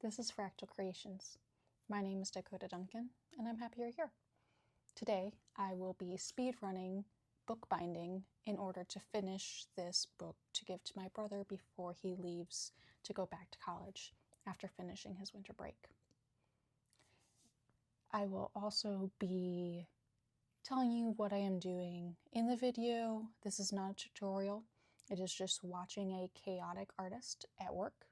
This is Fractal Creations. My name is Dakota Duncan, and I'm happy you're here. Today, I will be speedrunning bookbinding in order to finish this book to give to my brother before he leaves to go back to college after finishing his winter break. I will also be telling you what I am doing in the video. This is not a tutorial. It is just watching a chaotic artist at work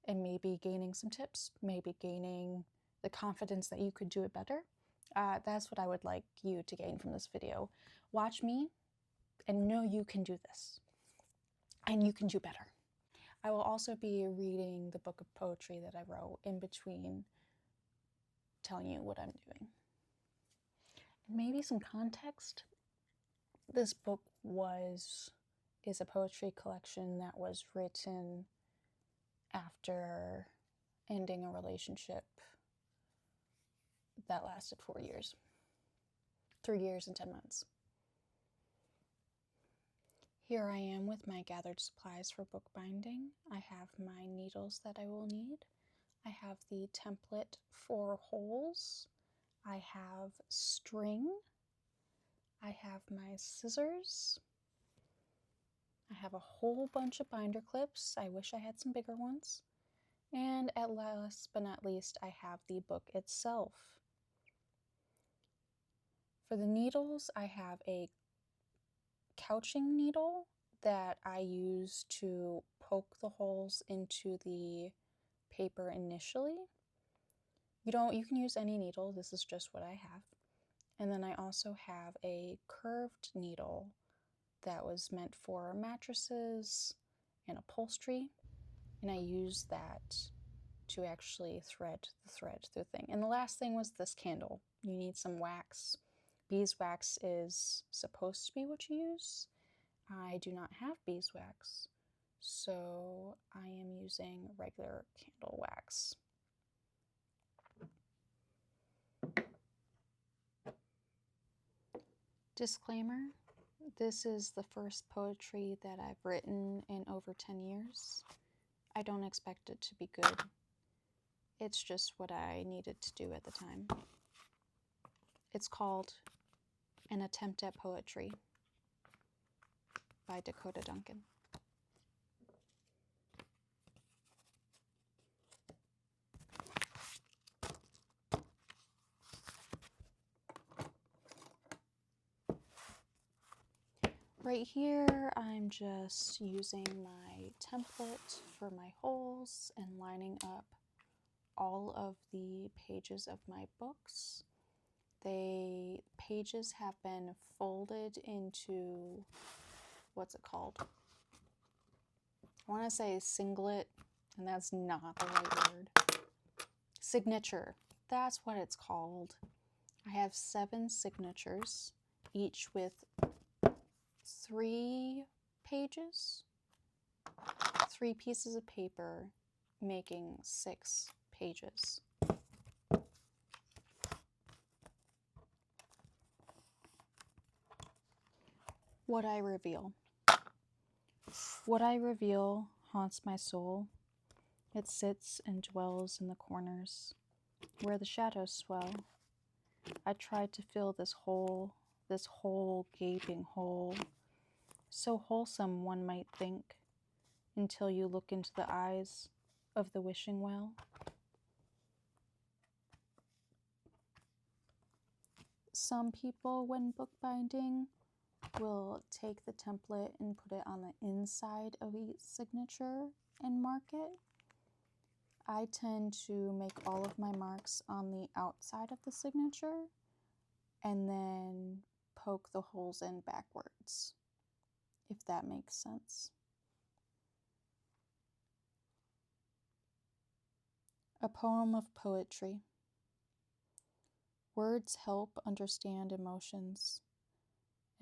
and maybe gaining some tips, maybe gaining the confidence that you could do it better. That's what I would like you to gain from this video. Watch me and know you can do this and you can do better. I will also be reading the book of poetry that I wrote in between telling you what I'm doing. And maybe some context. This book is a poetry collection that was written after ending a relationship that lasted 4 years. 3 years and 10 months. Here I am with my gathered supplies for bookbinding. I have my needles that I will need. I have the template for holes. I have string. I have my scissors. I have a whole bunch of binder clips. I wish I had some bigger ones. And at last but not least, I have the book itself. For the needles, I have a couching needle that I use to poke the holes into the paper initially. You can use any needle. This is just what I have. And then I also have a curved needle that was meant for mattresses and upholstery, and I use that to actually thread the thread through the thing. And the last thing was this candle. You need some wax. Beeswax is supposed to be what you use. I do not have beeswax, so I am using regular candle wax. Disclaimer, this is the first poetry that I've written in over 10 years. I don't expect it to be good. It's just what I needed to do at the time. It's called An Attempt at Poetry by Dakota Duncan. Right here, I'm just using my template for my holes and lining up all of the pages of my books. The pages have been folded into, what's it called? I want to say singlet, and that's not the right word. Signature, that's what it's called. I have 7 signatures, each with 3 pages, 3 pieces of paper, making 6 pages. What I reveal. What I reveal haunts my soul. It sits and dwells in the corners, where the shadows swell. I tried to fill this whole gaping hole, so wholesome one might think, until you look into the eyes of the wishing well. Some people, when bookbinding, will take the template and put it on the inside of each signature and mark it. I tend to make all of my marks on the outside of the signature and then poke the holes in backwards, if that makes sense. A poem of poetry. Words help understand emotions.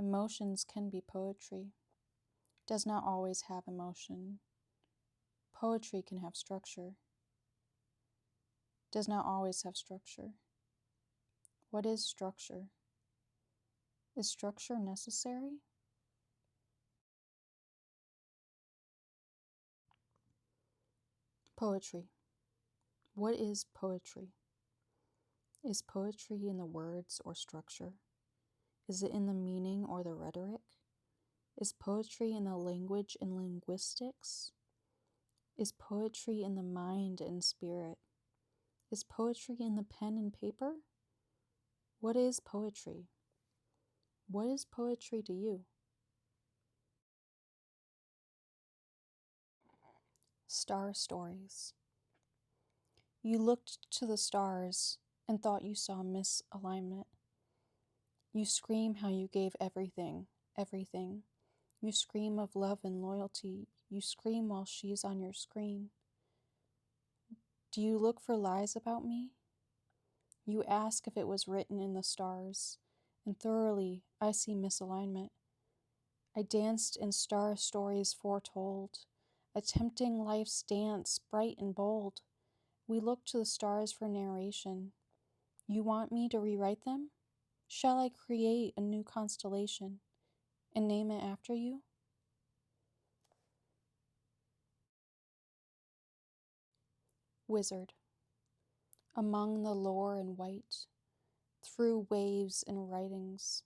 Emotions can be poetry. Does not always have emotion. Poetry can have structure. Does not always have structure. What is structure? Is structure necessary? Poetry. What is poetry? Is poetry in the words or structure? Is it in the meaning or the rhetoric? Is poetry in the language and linguistics? Is poetry in the mind and spirit? Is poetry in the pen and paper? What is poetry? What is poetry to you? Star stories. You looked to the stars and thought you saw misalignment. You scream how you gave everything, everything. You scream of love and loyalty. You scream while she's on your screen. Do you look for lies about me? You ask if it was written in the stars, and thoroughly I see misalignment. I danced in star stories foretold, attempting life's dance bright and bold. We look to the stars for narration. You want me to rewrite them? Shall I create a new constellation and name it after you? Wizard. Among the lore and white, through waves and writings,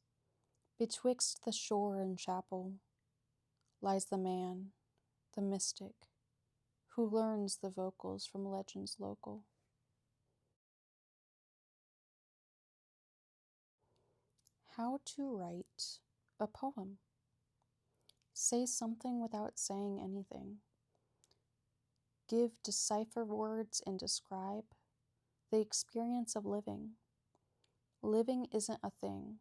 betwixt the shore and chapel, lies the man, the mystic, who learns the vocals from legends local. How to write a poem. Say something without saying anything. Give decipher words and describe the experience of living. Living isn't a thing.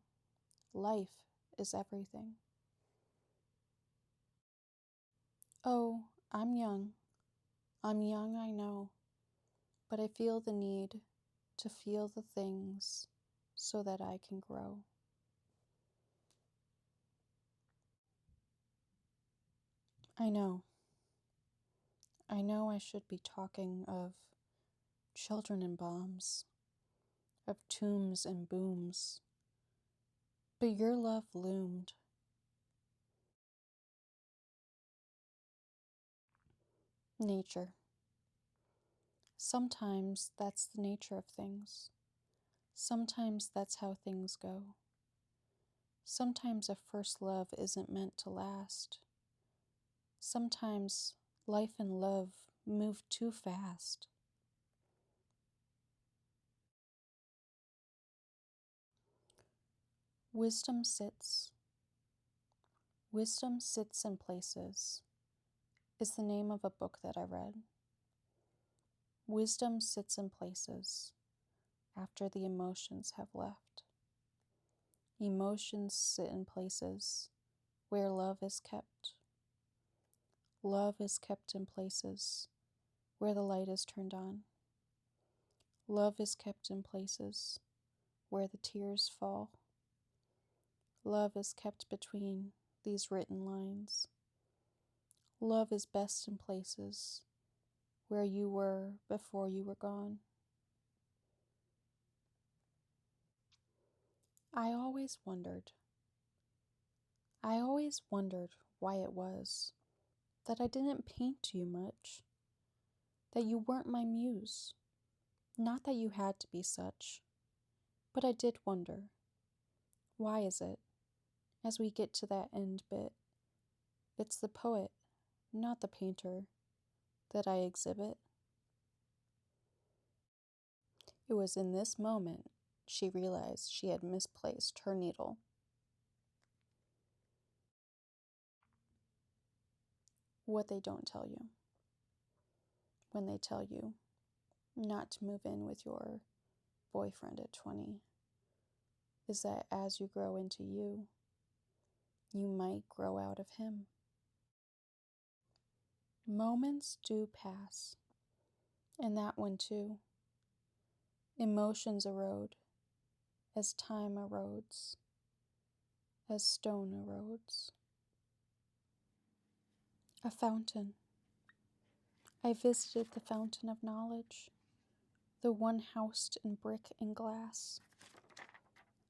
Life is everything. Oh, I'm young. I'm young, I know, but I feel the need to feel the things so that I can grow. I know. I know I should be talking of children and bombs, of tombs and booms, but your love loomed. Nature. Sometimes that's the nature of things. Sometimes that's how things go. Sometimes a first love isn't meant to last. Sometimes life and love move too fast. Wisdom sits. Wisdom Sits in Places is the name of a book that I read. Wisdom sits in places after the emotions have left. Emotions sit in places where love is kept. Love is kept in places where the light is turned on. Love is kept in places where the tears fall. Love is kept between these written lines. Love is best in places where you were before you were gone. I always wondered why it was that I didn't paint you much, that you weren't my muse. Not that you had to be such, but I did wonder, why is it, as we get to that end bit, it's the poet, not the painter, that I exhibit? It was in this moment she realized she had misplaced her needle. What they don't tell you when they tell you not to move in with your boyfriend at 20 is that as you grow into you, you might grow out of him. Moments do pass, and that one too. Emotions erode as time erodes, as stone erodes. A fountain. I visited the fountain of knowledge, the one housed in brick and glass.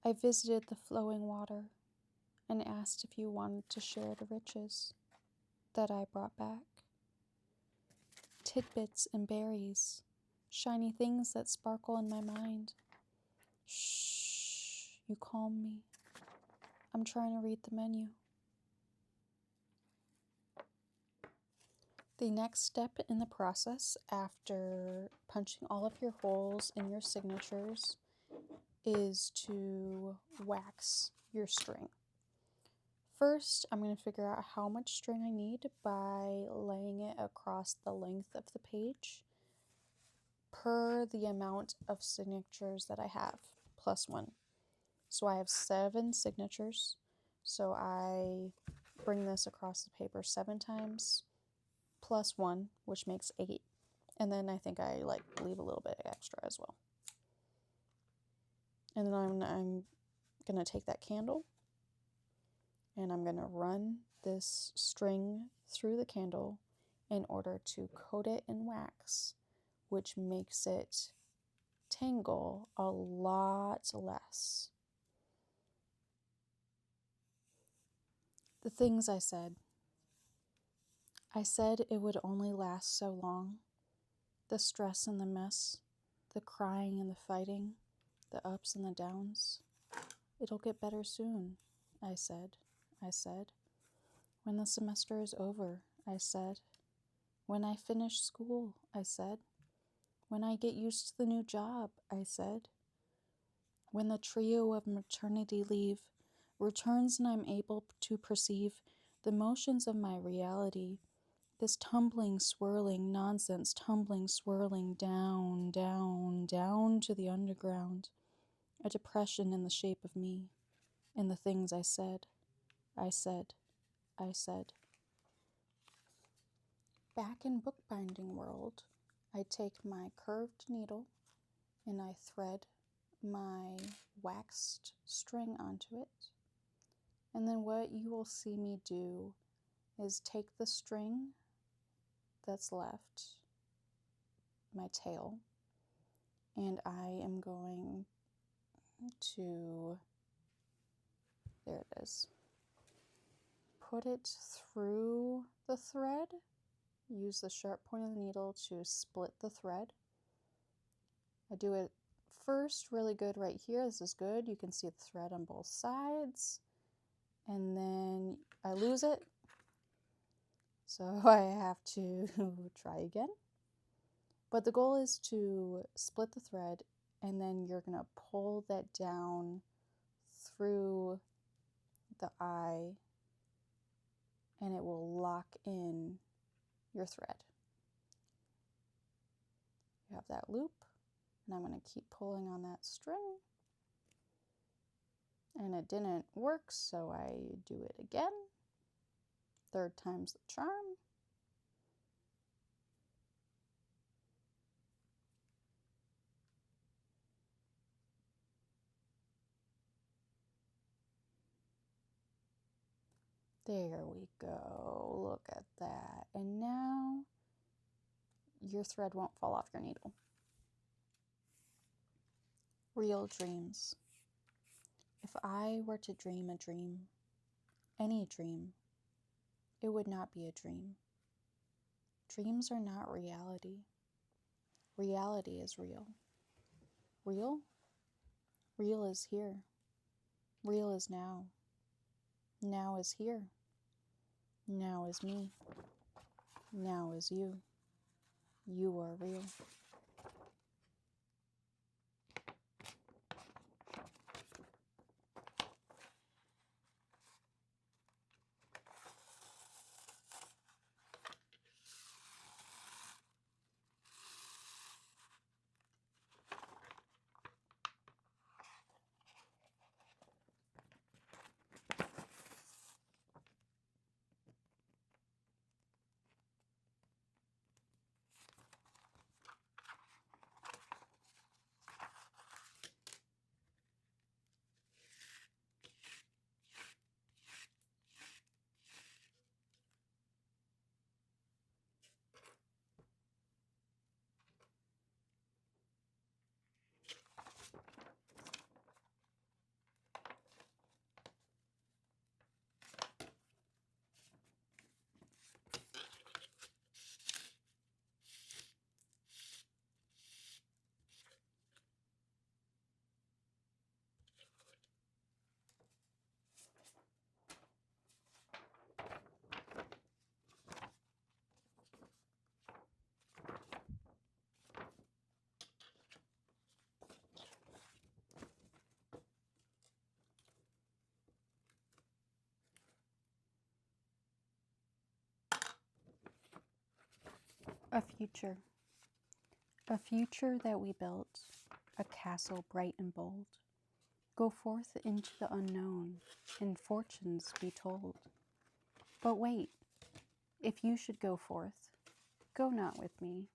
I visited the flowing water and asked if you wanted to share the riches that I brought back. Tidbits and berries shiny things that sparkle in my mind. Shh, you calm me. I'm trying to read the menu. The next step in the process after punching all of your holes in your signatures is to wax your string. First, I'm going to figure out how much string I need by laying it across the length of the page per the amount of signatures that I have, plus 1. So I have 7 signatures, so I bring this across the paper 7 times, plus 1, which makes 8. And then I think I leave a little bit extra as well. And then I'm going to take that candle and I'm going to run this string through the candle in order to coat it in wax, which makes it tangle a lot less. The things I said. I said it would only last so long. The stress and the mess, the crying and the fighting, the ups and the downs. It'll get better soon, I said. When the semester is over, I said. When I finish school, I said. When I get used to the new job, I said. When the trio of maternity leave returns and I'm able to perceive the motions of my reality, this tumbling, swirling nonsense, tumbling, swirling down, down, down to the underground, a depression in the shape of me, in the things I said. Back in bookbinding world, I take my curved needle and I thread my waxed string onto it. And then what you will see me do is take the string that's left, my tail, and I am going to, there it is, put it through the thread, use the sharp point of the needle to split the thread. I do it first really good right here. This is good. You can see the thread on both sides. And then I lose it. So I have to try again. But the goal is to split the thread and then you're going to pull that down through the eye and it will lock in your thread. You have that loop and I'm going to keep pulling on that string. And it didn't work, so I do it again. 3rd time's the charm. There we go. Look at that. And now your thread won't fall off your needle. Real dreams. If I were to dream a dream, any dream, it would not be a dream. Dreams are not reality. Reality is real. Real? Real is here. Real is now. Now is here. Now is me. Now is you. You are real. A future. A future that we built, a castle bright and bold. Go forth into the unknown, and fortunes be told. But wait, if you should go forth, go not with me,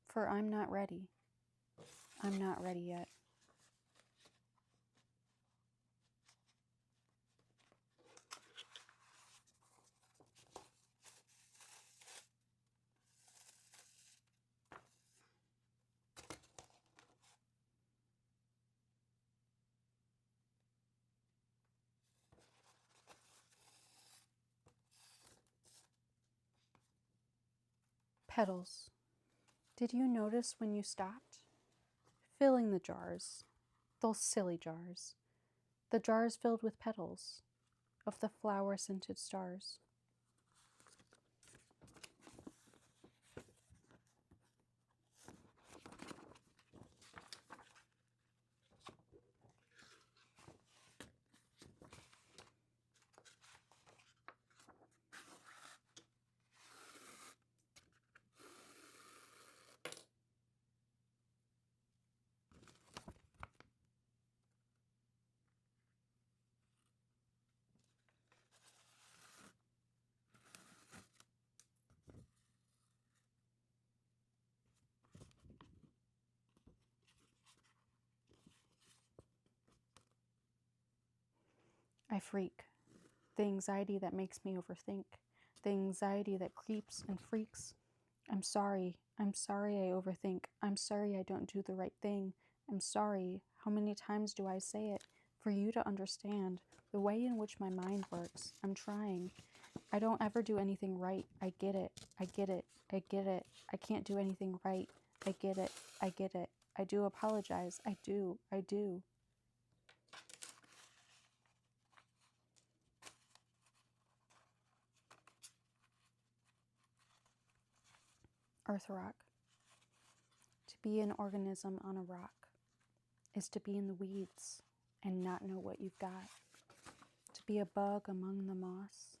for I'm not ready. I'm not ready yet. Petals. Did you notice when you stopped? Filling the jars, those silly jars, the jars filled with petals of the flower-scented stars. I freak. The anxiety that makes me overthink. The anxiety that creeps and freaks. I'm sorry I overthink. I'm sorry I don't do the right thing. I'm sorry. How many times do I say it? For you to understand the way in which my mind works. I'm trying. I don't ever do anything right. I get it. I get it. I get it. I can't do anything right. I get it. I get it. I do apologize. I do. I do. Earth rock. To be an organism on a rock is to be in the weeds and not know what you've got. To be a bug among the moss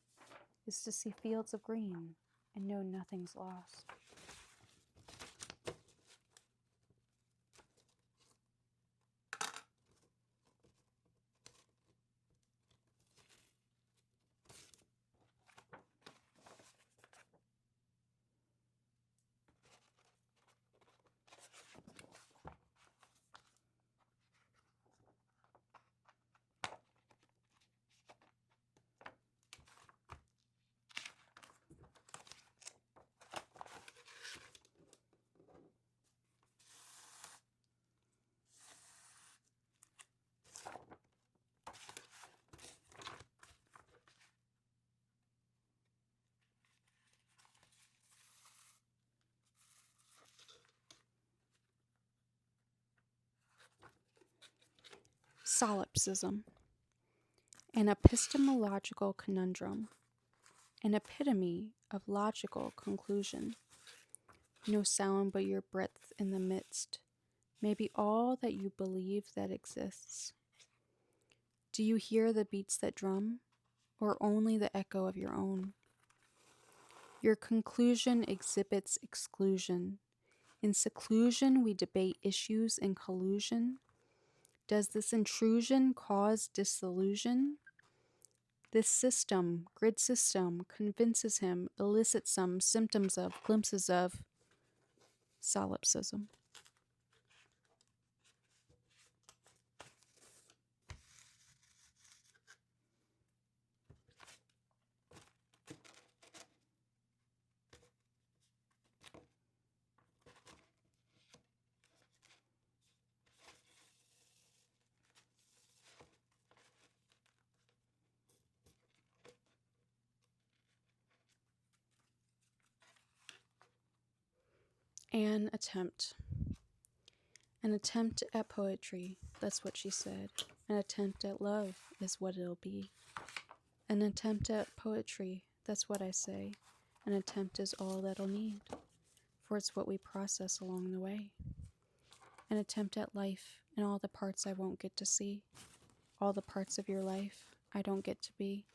is to see fields of green and know nothing's lost. Solipsism. An epistemological conundrum. An epitome of logical conclusion. No sound but your breath in the midst may be all that you believe that exists. Do you hear the beats that drum, or only the echo of your own? Your conclusion exhibits exclusion. In seclusion we debate issues in collusion. Does this intrusion cause disillusion? This system, grid system, convinces him, elicits some symptoms of, glimpses of solipsism. An attempt. An attempt at poetry, that's what she said. An attempt at love is what it'll be. An attempt at poetry, that's what I say. An attempt is all that'll need, for it's what we process along the way. An attempt at life and all the parts I won't get to see. All the parts of your life I don't get to be.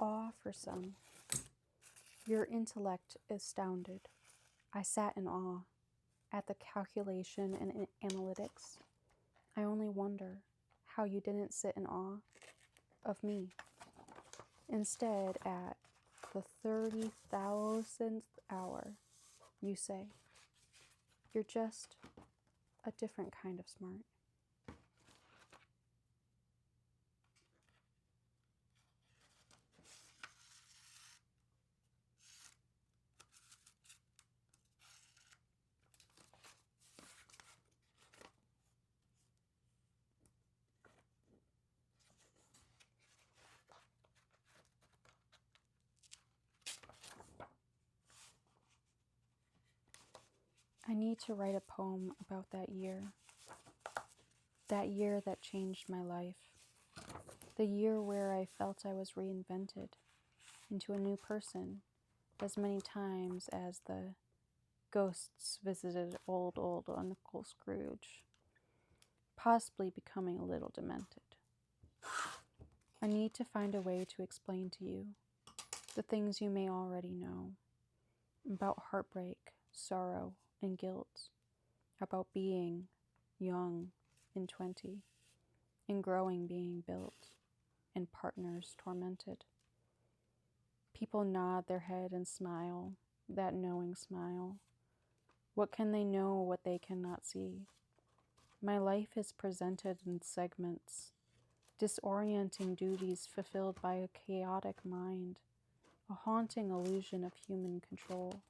awe for some. Your intellect astounded. I sat in awe at the calculation and analytics. I only wonder how you didn't sit in awe of me. Instead, at the 30,000th hour, you say, you're just a different kind of smart. I need to write a poem about that year that changed my life, the year where I felt I was reinvented into a new person as many times as the ghosts visited old Uncle Scrooge, possibly becoming a little demented. I need to find a way to explain to you the things you may already know about heartbreak, sorrow, and guilt, about being young and 20, and growing being built, and partners tormented. People nod their head and smile, that knowing smile. What can they know what they cannot see? My life is presented in segments, disorienting duties fulfilled by a chaotic mind, a haunting illusion of human control,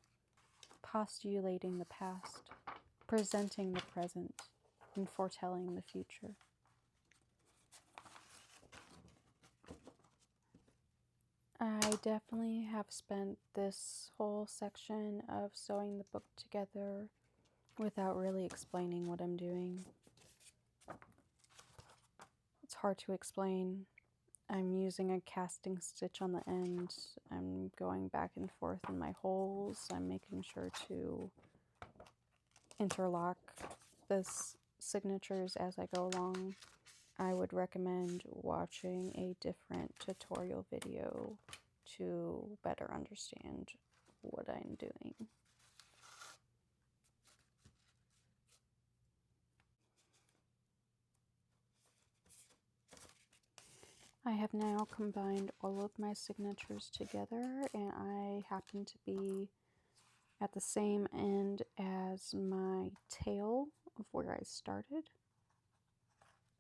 postulating the past, presenting the present, and foretelling the future. I definitely have spent this whole section of sewing the book together without really explaining what I'm doing. It's hard to explain. I'm using a casting stitch on the end. I'm going back and forth in my holes. I'm making sure to interlock the signatures as I go along. I would recommend watching a different tutorial video to better understand what I'm doing. I have now combined all of my signatures together, and I happen to be at the same end as my tail of where I started.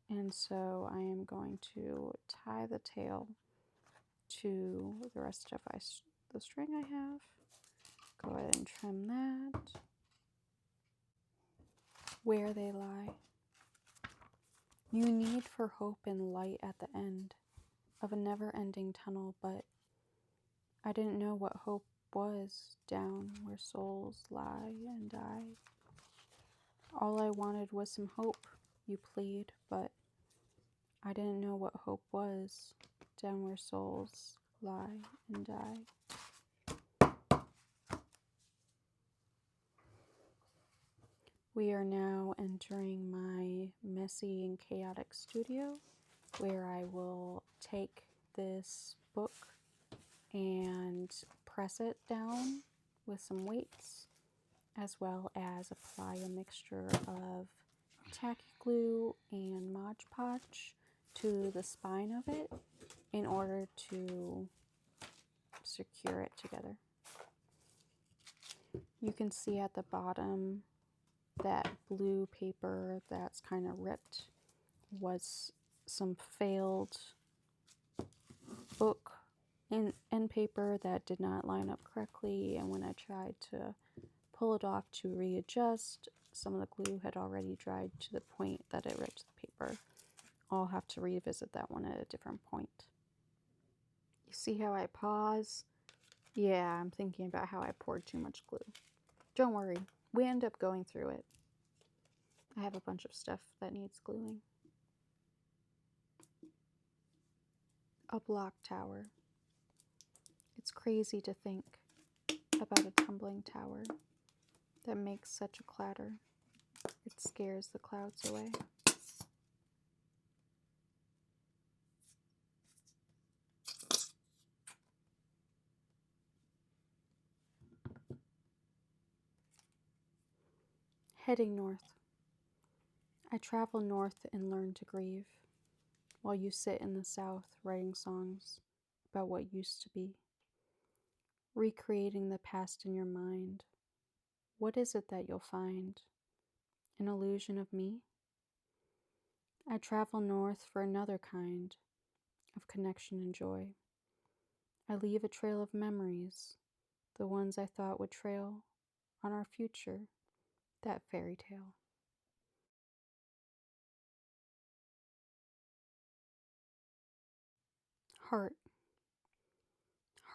And so I am going to tie the tail to the rest of the string I have. Go ahead and trim that. Where they lie. You need for hope and light at the end of a never-ending tunnel, but I didn't know what hope was down where souls lie and die. All I wanted was some hope, you plead, but I didn't know what hope was down where souls lie and die. We are now entering my messy and chaotic studio, where I will take this book and press it down with some weights, as well as apply a mixture of tacky glue and Mod Podge to the spine of it in order to secure it together. You can see at the bottom that blue paper that's kind of ripped was some failed book end paper that did not line up correctly, and when I tried to pull it off to readjust, some of the glue had already dried to the point that it ripped the paper. I'll have to revisit that one at a different point. You see how I pause? Yeah, I'm thinking about how I poured too much glue. Don't worry, we end up going through it. I have a bunch of stuff that needs gluing. A block tower. It's crazy to think about a tumbling tower that makes such a clatter. It scares the clouds away. Heading north. I travel north and learn to grieve, while you sit in the south writing songs about what used to be, recreating the past in your mind. What is it that you'll find? An illusion of me? I travel north for another kind of connection and joy. I leave a trail of memories, the ones I thought would trail on our future, that fairy tale. Heart.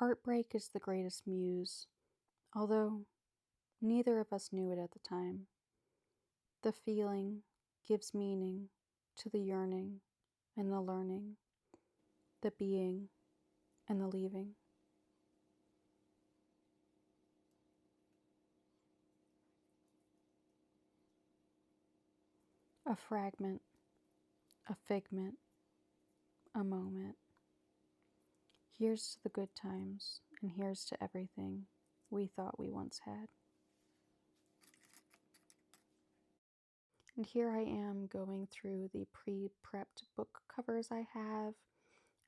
Heartbreak is the greatest muse, although neither of us knew it at the time. The feeling gives meaning to the yearning and the learning, the being and the leaving. A fragment, a figment, a moment. Here's to the good times, and here's to everything we thought we once had. And here I am going through the pre-prepped book covers I have.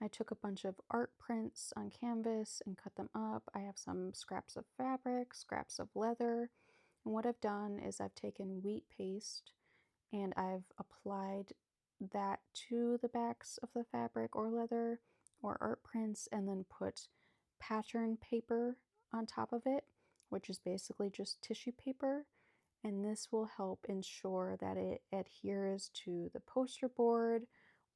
I took a bunch of art prints on canvas and cut them up. I have some scraps of fabric, scraps of leather, and what I've done is I've taken wheat paste and I've applied that to the backs of the fabric or leather or art prints and then put pattern paper on top of it, which is basically just tissue paper. And this will help ensure that it adheres to the poster board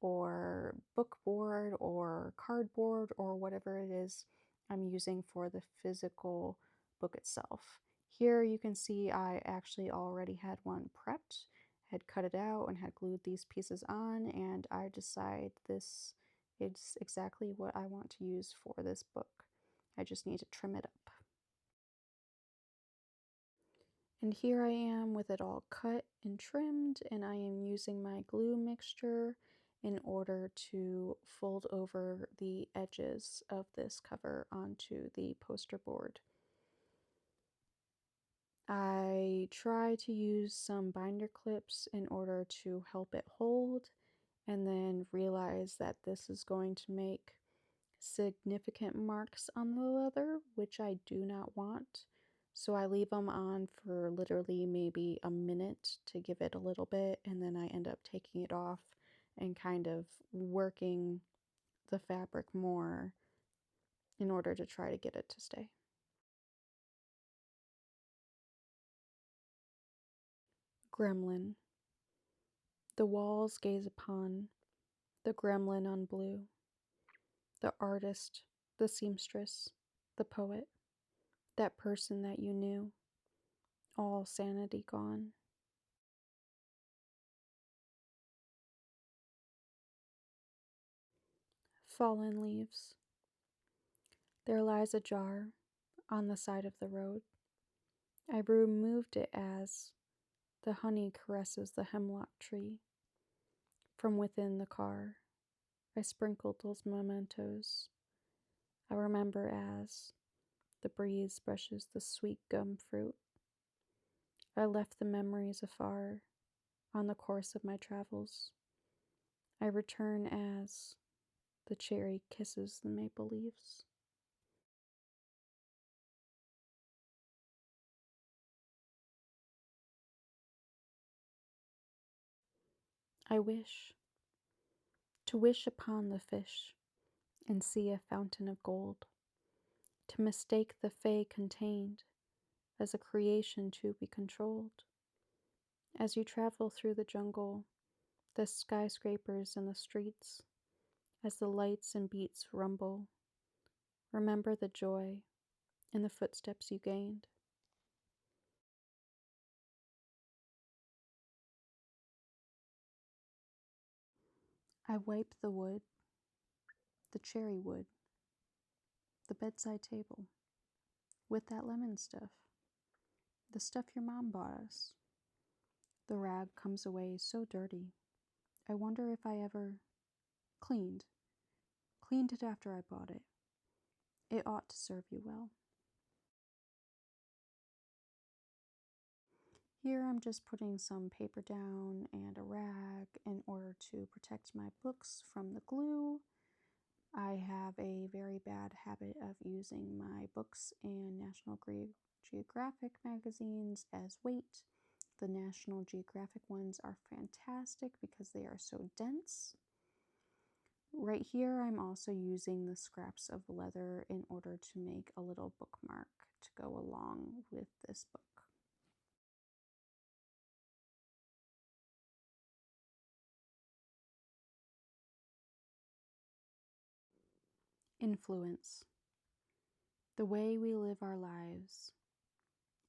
or book board or cardboard or whatever it is I'm using for the physical book itself. Here you can see I actually already had one prepped, had cut it out and had glued these pieces on, and I decide this is exactly what I want to use for this book. I just need to trim it up. And here I am with it all cut and trimmed, and I am using my glue mixture in order to fold over the edges of this cover onto the poster board. I try to use some binder clips in order to help it hold, and then realize that this is going to make significant marks on the leather, which I do not want. So I leave them on for literally maybe a minute to give it a little bit, and then I end up taking it off and kind of working the fabric more in order to try to get it to stay. Gremlin. The walls gaze upon the gremlin on blue, the artist, the seamstress, the poet, that person that you knew, all sanity gone. Fallen leaves. There lies a jar on the side of the road. I removed it as the honey caresses the hemlock tree. From within the car, I sprinkled those mementos. I remember as the breeze brushes the sweet gum fruit. I left the memories afar on the course of my travels. I return as the cherry kisses the maple leaves. I wish to wish upon the fish and see a fountain of gold, to mistake the fey contained as a creation to be controlled. As you travel through the jungle, the skyscrapers and the streets, as the lights and beats rumble, remember the joy in the footsteps you gained. I wipe the wood, the cherry wood, the bedside table, with that lemon stuff, the stuff your mom bought us. The rag comes away so dirty. I wonder if I ever cleaned it after I bought it. It ought to serve you well. Here I'm just putting some paper down and a rag in order to protect my books from the glue. I have a very bad habit of using my books and National Geographic magazines as weight. The National Geographic ones are fantastic because they are so dense. Right here I'm also using the scraps of leather in order to make a little bookmark to go along with this book. Influence. The way we live our lives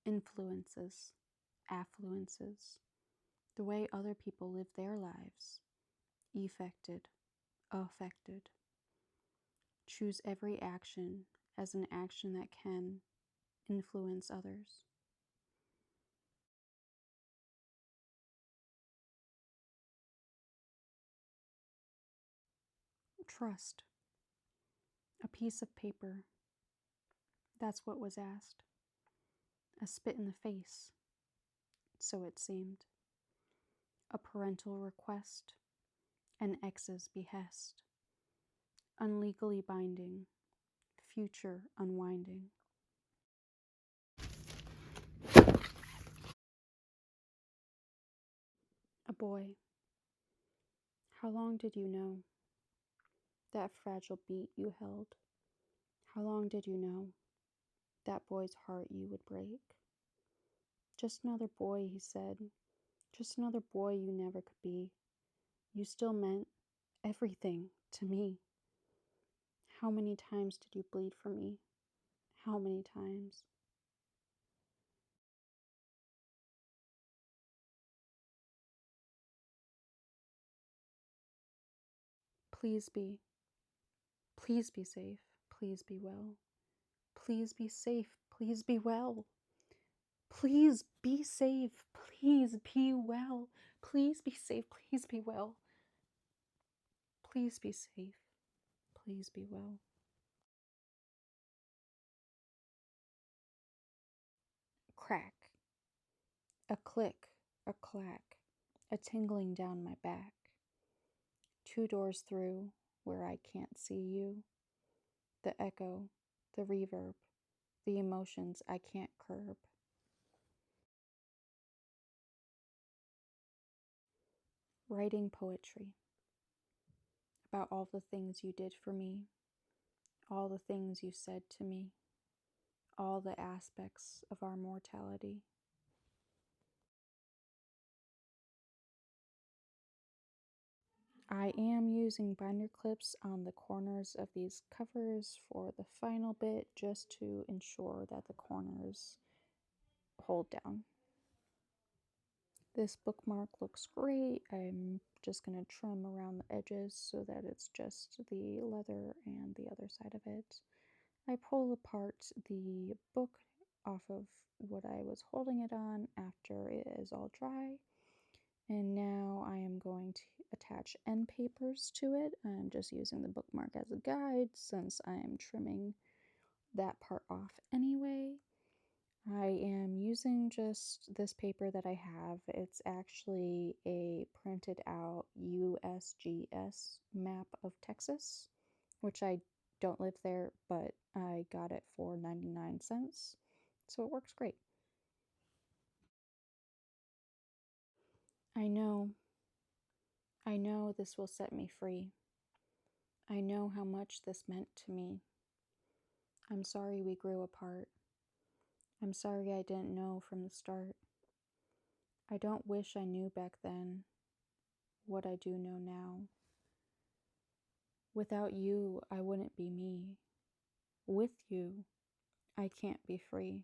influences, affluences, the way other people live their lives, effected, affected. Choose every action as an action that can influence others. Trust. A piece of paper. That's what was asked. A spit in the face. So it seemed. A parental request. An ex's behest. Unlegally binding. Future unwinding. A boy. How long did you know? That fragile beat you held. How long did you know? That boy's heart you would break. Just another boy, he said. Just another boy you never could be. You still meant everything to me. How many times did you bleed for me? How many times? Please be. Please be safe. Please be well. Please be safe. Please be well. Please be safe. Please be well. Please be safe. Please be well. Please be safe. Please be well. Crack. A click. A clack. A tingling down my back. 2 doors through, where I can't see you. The echo. The reverb. The emotions I can't curb. Writing poetry. About all the things you did for me. All the things you said to me. All the aspects of our mortality. I am using binder clips on the corners of these covers for the final bit just to ensure that the corners hold down. This bookmark looks great. I'm just going to trim around the edges so that it's just the leather and the other side of it. I pull apart the book off of what I was holding it on after it is all dry. And now I am going to attach end papers to it. I'm just using the bookmark as a guide since I am trimming that part off anyway. I am using just this paper that I have. It's actually a printed out USGS map of Texas, which I don't live there, but I got it for 99 cents, so it works great. I know this will set me free. I know how much this meant to me. I'm sorry we grew apart. I'm sorry I didn't know from the start. I don't wish I knew back then what I do know now. Without you, I wouldn't be me. With you, I can't be free.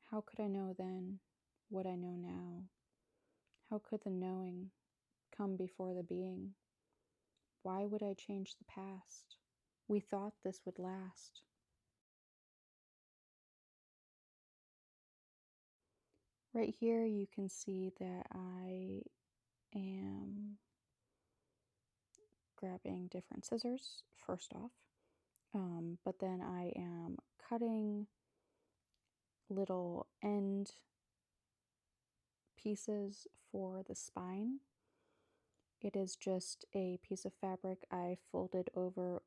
How could I know then what I know now? How could the knowing come before the being? Why would I change the past? We thought this would last. Right here you can see that I am grabbing different scissors first off, but then I am cutting little end pieces for the spine. It is just a piece of fabric I folded over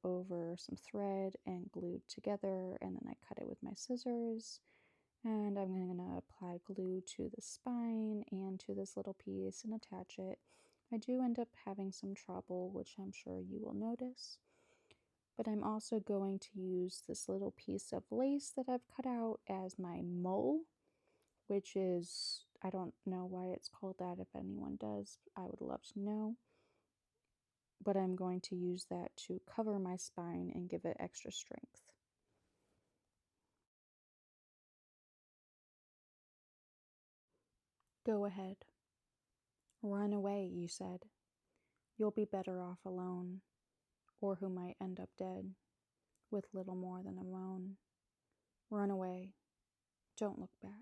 some thread and glued together, and then I cut it with my scissors. And I'm going to apply glue to the spine and to this little piece and attach it. I do end up having some trouble, which I'm sure you will notice. But I'm also going to use this little piece of lace that I've cut out as my mole, which is, I don't know why it's called that. If anyone does, I would love to know. But I'm going to use that to cover my spine and give it extra strength. Go ahead. Run away, you said. You'll be better off alone, or who might end up dead, with little more than a moan. Run away. Don't look back.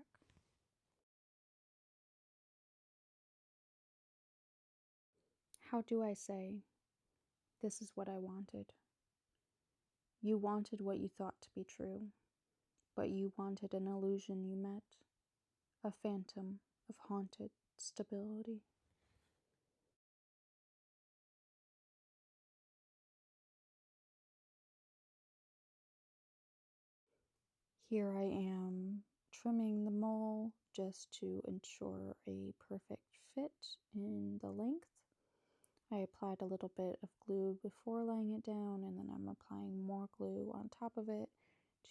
How do I say, this is what I wanted? You wanted what you thought to be true, but you wanted an illusion you met, a phantom of haunted stability. Here I am trimming the mole just to ensure a perfect fit in the length. I applied a little bit of glue before laying it down, and then I'm applying more glue on top of it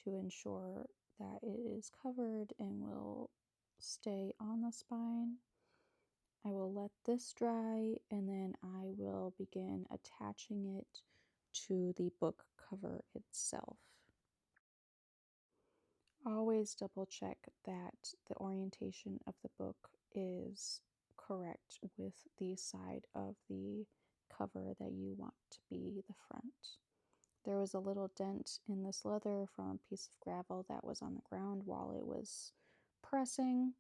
to ensure that it is covered and will stay on the spine. I will let this dry, and then I will begin attaching it to the book cover itself. Always double check that the orientation of the book is correct with the side of the cover that you want to be the front. There was a little dent in this leather from a piece of gravel that was on the ground while it was pressing,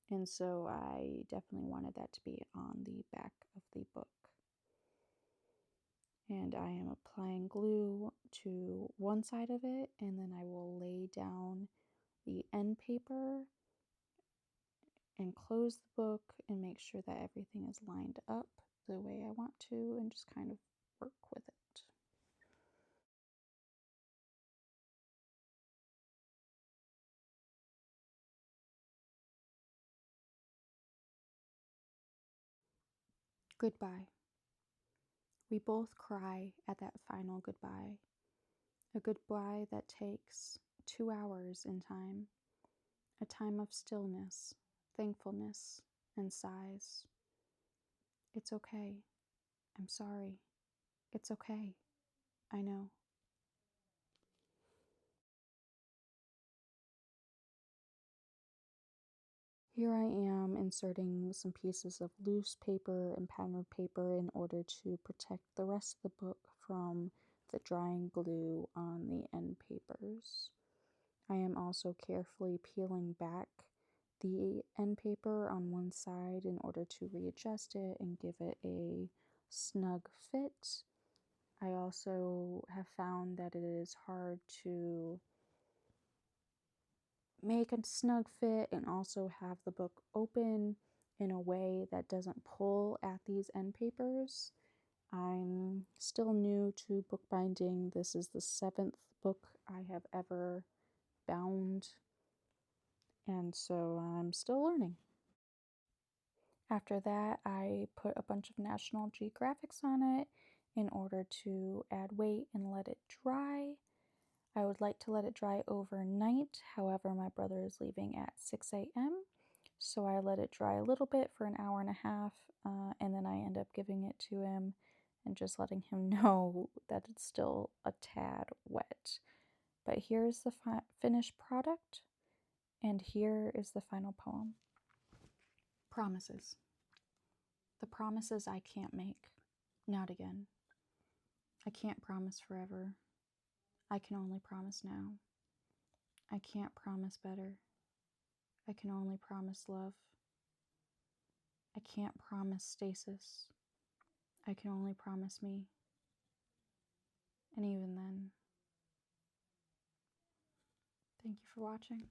and so I definitely wanted that to be on the back of the book. And I am applying glue to one side of it, and then I will lay down the end paper and close the book and make sure that everything is lined up the way I want to, and just kind of work with it. Goodbye. We both cry at that final goodbye. A goodbye that takes 2 hours in time. A time of stillness, thankfulness, and sighs. It's okay. I'm sorry. It's okay. I know. Here I am inserting some pieces of loose paper and patterned paper in order to protect the rest of the book from the drying glue on the end papers. I am also carefully peeling back the end paper on one side in order to readjust it and give it a snug fit. I also have found that it is hard to make a snug fit and also have the book open in a way that doesn't pull at these end papers. I'm still new to bookbinding. This is the 7th book I have ever bound, and so I'm still learning. After that, I put a bunch of National Geographics on it in order to add weight and let it dry. I would like to let it dry overnight, however my brother is leaving at 6 a.m. So I let it dry a little bit for an hour and a half, and then I end up giving it to him and just letting him know that it's still a tad wet. But here's the finished product, and here is the final poem. Promises. The promises I can't make. Not again. I can't promise forever. I can only promise now. I can't promise better. I can only promise love. I can't promise stasis. I can only promise me. And even then, thank you for watching.